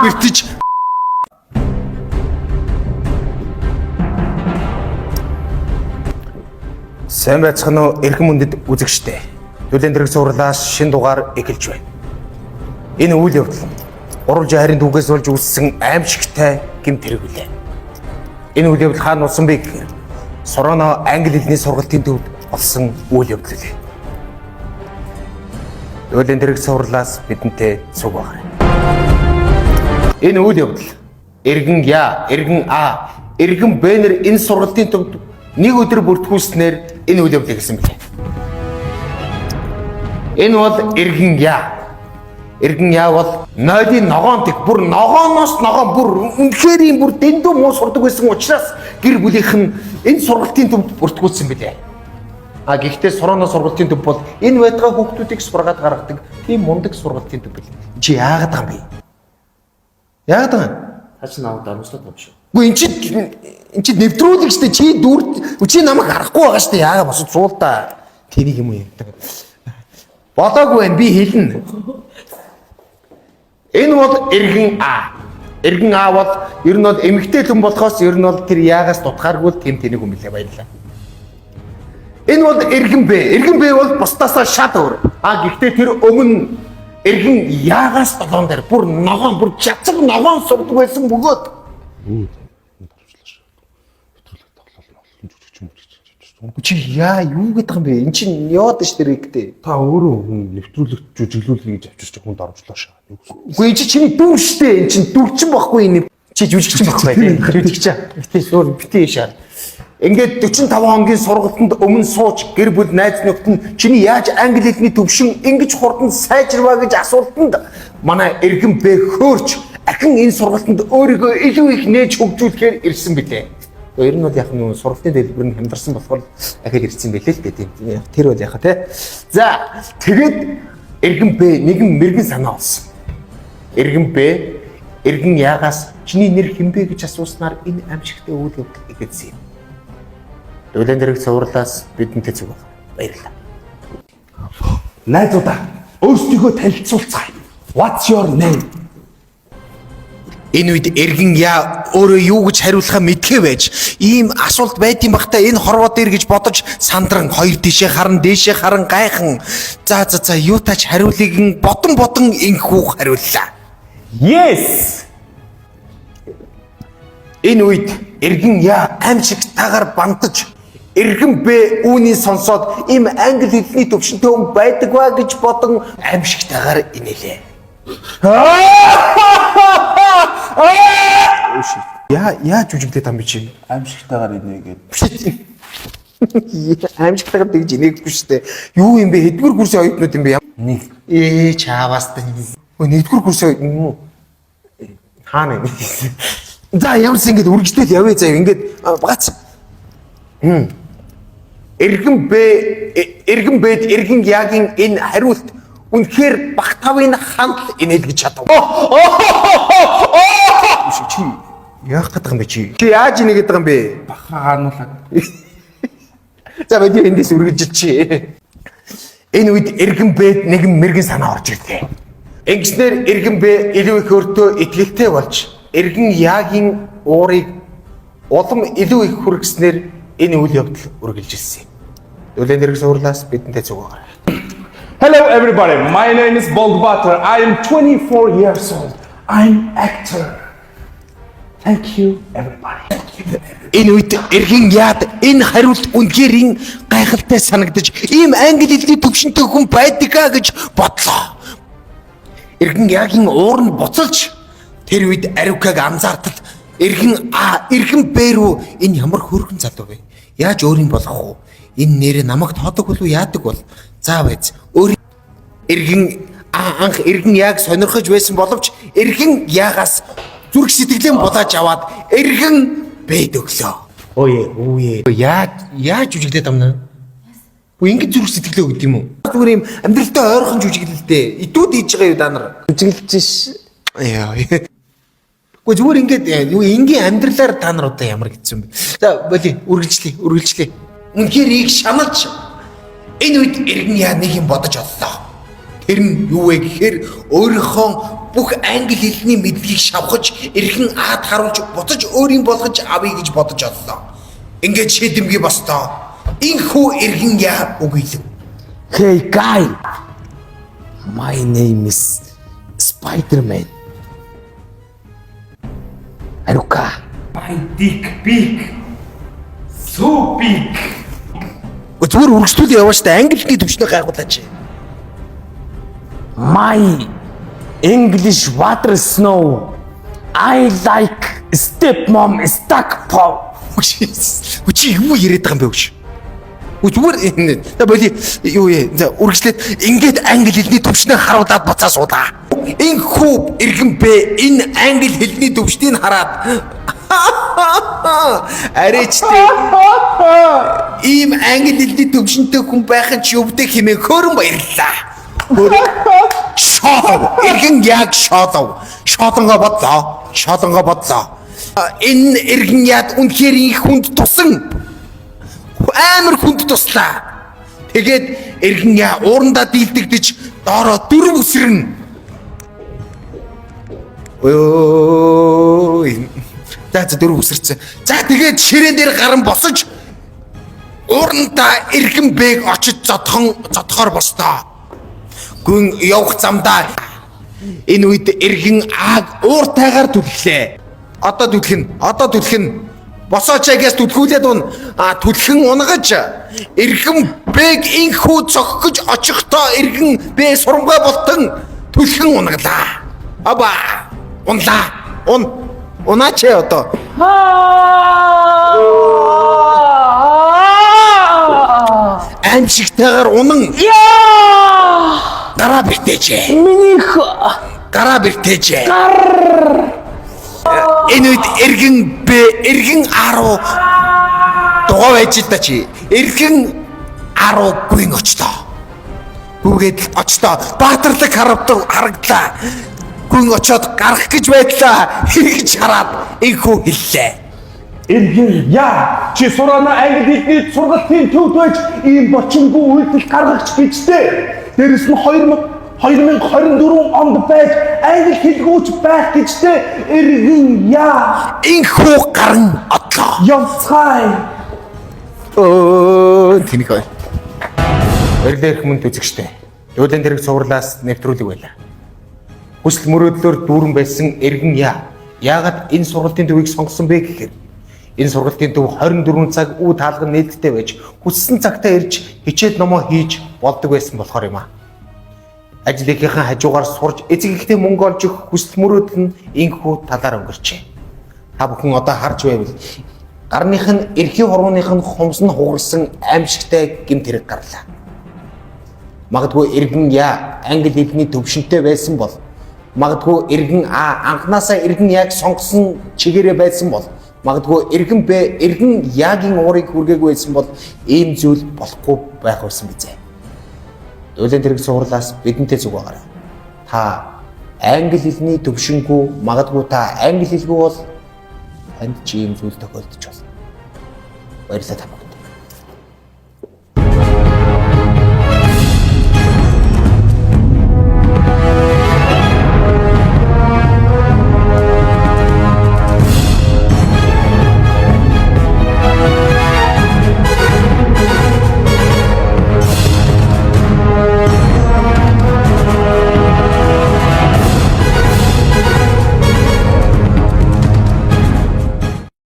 бэртэж сайн байцгаана уу эрхэм мөндөд үзэгчтэй. Төлөөн дэрэг сурлаас шинэ дугаар эхэлж байна. Энэ үйл явдал гурван хайрын түүхээс болж үүссэн аимшигтай гэмт хэрэг үлээ. Энэ үйл явдал хаана болсон бэ гэхээр Сороно англи хэлний сургалтын төвд болсон үйл явдал үлээ. Төлөөн дэрэг сурлаас бидэнтэй цуг багаарай. Энэ үйл явдал эргэн Я, эргэн А, эргэн Б-нэр энэ сургалтын төвд нэг өдөр бүртгүүлснээр энэ үйл явдлыг хийсэн билээ. Энэ бол эргэн Я. Эргэн Я бол нойлын ногоон тэг бүр ногооноос ногоон бүр үнэхээр юм бүр дэндүү муу сурдаг байсан учраас гэр бүлийнх нь энэ сургалтын төвд бүртгүүлсэн билээ. Гэхдээ Сороно сургалтын төв бол энэ байтугай хүүхдүүдийг сургаад гаргадаг тийм мундаг сургалтын төв билээ. Чи яагаад байгаа юм бэ? Яагаад байгаа юм? Хаач намайг дарамжлаад байна шүү. Үгүй эн чи нэвтрүүлэг штэ чи дүр чи намайг харахгүй байгаа штэ яагаад босод суул та. Тэнийг юм уу юм. Болоогүй байна би хэлнэ. Энэ бол эргэн А. Эргэн А бол ер нь бол эмэгтэй хүн болохоос ер нь бол тэр яагаас дутгааргүй тийм тэнийг юм билээ баярлаа. Энэ бол эргэн Б. Эргэн Б бол бусдаасаа шат өөр. Гэхдээ тэр өмнө эргэн Яагаас долоон дээр бүр ногоон бүр чацаг ногоон сурдаг байсан бөгөөд чи яа юу гэдэг юм бэ? Эн чинь яваад ш тэр ихтэй. Та өөрөө нэвтрүүлэгт жүжиглүүлэе гэж авчирч хүн дарамжлаа шаа. Үгүй эн чинь чиний дүр штэ. Эн чинь дүрчин байхгүй энэ. Чи жүжигчин байхгүй. Жүжигч. Гэтэ суур битээ шаа. Ингээд 45 хоногийн сургалтанд өмнө сууж гэр бүл найз нөхд нь чиний яаж англи хэлний төвшин ингэж хурдан сайжирваа гэж асуултанд манай эргэн Б хөөрч ахин энэ сургалтанд өөрийгөө илүү их нээж хөгжүүлэхээр ирсэн билээ. Ер нь бол яг нь сургалтын дэлбэр нь хямдарсан болохоор ахиад ирсэн билээ л дээ тийм. Тэр бол яхаа те. За тэгээд эргэн Б нэгэн мэрэгэн санаа олсон. Эргэн Б эргэн Яагаас чиний нэр хэмбэ гэж асууснаар энэ аимшигтай үйл явдал ихэвсэн юм. Төлөөн дэрэг цувралаас бидэнтэй зүг баярлалаа. Найзуудаа өөрсдийгөө танилцуулцгаая. What's your name? Энэ үед эргэн Я өөрөө юу гэж хариулахаа мэдхээ байж ийм асуулт байд юм бахта энэ хорвоо дээр гэж бодож сандран хоёр дээшээ харан гайхан за юу тач хариулыг бодон инхүү хариуллаа. Yes. Энэ үед эргэн Я аимшигтайгаар бантаж эргэн Б үүнийг сонсоод им англи хэлний төвшөнтэй хүн байдаг ба гэж бодон аимшигтайгаар инээлээ. Яаж жүжиглээд там би чи Аимшигтайгаар инээ гээд. Аимшигтайгаар тэгж инээхгүй штэ. Юу юм бэ? Хэдгүр курсын оюутнууд юм бэ? Нэг. Чааваас та. Нэгдүгээр курсын юм уу? Хаана юм? За ямарс ингэж үргэлжлэл явъя заа ингэж багц. Эргэн Б эргэн Яагийн энэ хариулт үнэхээр багтавын хандл инээд гэж чадав. Чи яах гэдэг юм бэ чи? Чи яаж инээд байгаа юм бэ? Бахаа хаануулаад. За бодё эндээс үргэлжилж чи. Энэ үед эргэн Б нэгэн мэрэгэн санаа орж ирлээ. Ингэснээр эргэн Б илүү их өөртөө итгэлтэй болж эргэн Яагийн уурыг улам илүү их хүргэснээр энэ үйл явдал үргэлжилсэн юм. Төлөөн дэрэг сурлаас бидэнтэй зүг байгаарай. Hello everybody, my name is Bold Butter. I am 24 years old. I'm actor. Thank you everybody. Энэ үед эргэн Яад энэ хариулт үнэхээр гайхалтай санагдаж ийм англи хэлний төвшөнтэй хүн байдгаа гэж бодлоо. Эргэн Яагийн уур нь буцалж тэр үед Ариукаг анзаартал эргэн А эргэн Б рүү энэ ямар хөөрхөн залуу вэ? Яаж өөр юм болох вэ? Энэ нэрээ намайг тоодог болов яадаг бол заа байц. Өөр эргэн А анх эргэн Яаг сонирхож байсан боловч эргэн Яагаас зүрх сэтгэлэн булааж аваад эргэн Б өглөө. Өөе. Яаж жүжиглээд амнаа? Үгүй ингэ зүрх сэтгэлээ өгд юм уу? Зүгээр юм амьдралтай ойрхон жүжиглэлтэй. Идүүд хийж байгаа юу та нар? Жүжиглэж ш. Яа. Гэхдээ зүгээр ингээд юу энгийн амьдралаар та нар одоо ямар гэсэн юм бэ? За боли үргэлжлэе. Үнэхээр их шаналж энэ үед эргэн Яа нэг юм бодож оллоо. Тэр нь юу вэ гэхээр өөрийнхөө бүх англи хэлний мэдлэгийг шавхаж, эргэн аад харуулж, буцаж өөрийн болгож авъя гэж бодож оллоо. Ингээд шийдэмгий бостоо. Инхүү эргэн яа үгийлв. Hey guy. My name is Spider-Man. Арука. My dick big. So big. Зүгээр үргэлжлүүл яваа штэ англиний төвчнөө гайхуулаач. My English water snow. I like stepmom stuck pop. Чи юу яриад байгаа юм бэ гэж? Зүгээр та боли юу яа үргэлжлээд ингээд англи хэлний төвчнөө харуулад буцаа суулаа. Инхүү эргэн бэ энэ англи хэлний төвчнийг хараад арайчтай ийм англи хэлний төвчнтэй хүн байхын ч өвдө хэмээн хөөрөн баярлаа. Шоо эргэн яг шоолов. Шоолонго бодлоо. Энэ эргэн яд үнэхээр их хүнд тусан. Амар хүнд туслаа. Тэгээд эргэн яа уурандаа дийлдэгдэж доороо дөрөв үсрэн. Ой. За дөрөв үсэрсэн. За тэгээд ширээн дээр гарan босож уурандаа эргэн бэг очиж зодохоор бостоо. Гүн явах замдаа энэ үед эргэн ааг ууртайгаар түлхлээ. Одоо түлхэн. Босоочаагаас түлхүүлээд түлхэн унгаж эргэн бэг инхүү цогхож очихдоо эргэн бэ сурамгаа болтон түлхэн унглаа. Аба унлаа. Унаач одоо. Аимшигтайгаар унан. Гараа бэртээжээ. Минийх Гараа бэртээжээ. Энэ үед эргэн 10 дугаа байж та чи. Эргэн 10 гүн очтоо. Гүгээд очтоо. Баатарлаг харагдлаа. Гүн очоод гарах гэж байдлаа. Хэрэгж хараад инхүү хэллээ. Эргэн яа чи сураана англи хэлний сургалтын төвд байж ийм бочингүй үйлдэл гаргагч гэжтэй. Дээрэс нь 2024 онд байж англи хэлгүүч байх гэжтэй эргэн яа Инхүү гаран одлоо. явцгай. Тэнийх бай. Өргөлөх мөн үзэгчтэй. Дүүлэн тэрэг цувралаас нэвтрүүлэг байлаа. Хүсэл мөрөөдлөөр дүүрэн байсан эргэн яа. Яагаад энэ сургалтын төвийг сонгосон бэ гэхээр энэ сургалтын төв 24 цаг үе таалган нээлттэй байж хүссэн цагтаа ирж хичээл номоо хийж болдог байсан болохоор юм аа. Ажил эхийнхэн хажуугаар сурж эцэг ихтэй мөнгө олж өгөх хүсэл мөрөөдөл нь инхүү талаар өнгөрчээ. Та бүхэн одоо харж байвал гарных нь эрхий хурууных нь хумс нь хугарсан аимшигтай гэмт хэрэг гарлаа. Магадгүй эргэн яа англи хэлний төвшөнтэй байсан бол магадгүй эргэн анханасаа эргэн яг сонгосон чигээрээ байсан бол магадгүй эргэн бэ эргэн яагийн уурыг хүргээгүй байсан бол ийм зүйл болохгүй байх байсан бизээ. Дүүлэн тэрэг цувралаас бидэнтэй зүг байгаарай. Та англи хэлний төвшингүй магадгүй та англи хэлгүй бол танд ч ийм зүйл тохиолдож болно. Баярлалаа.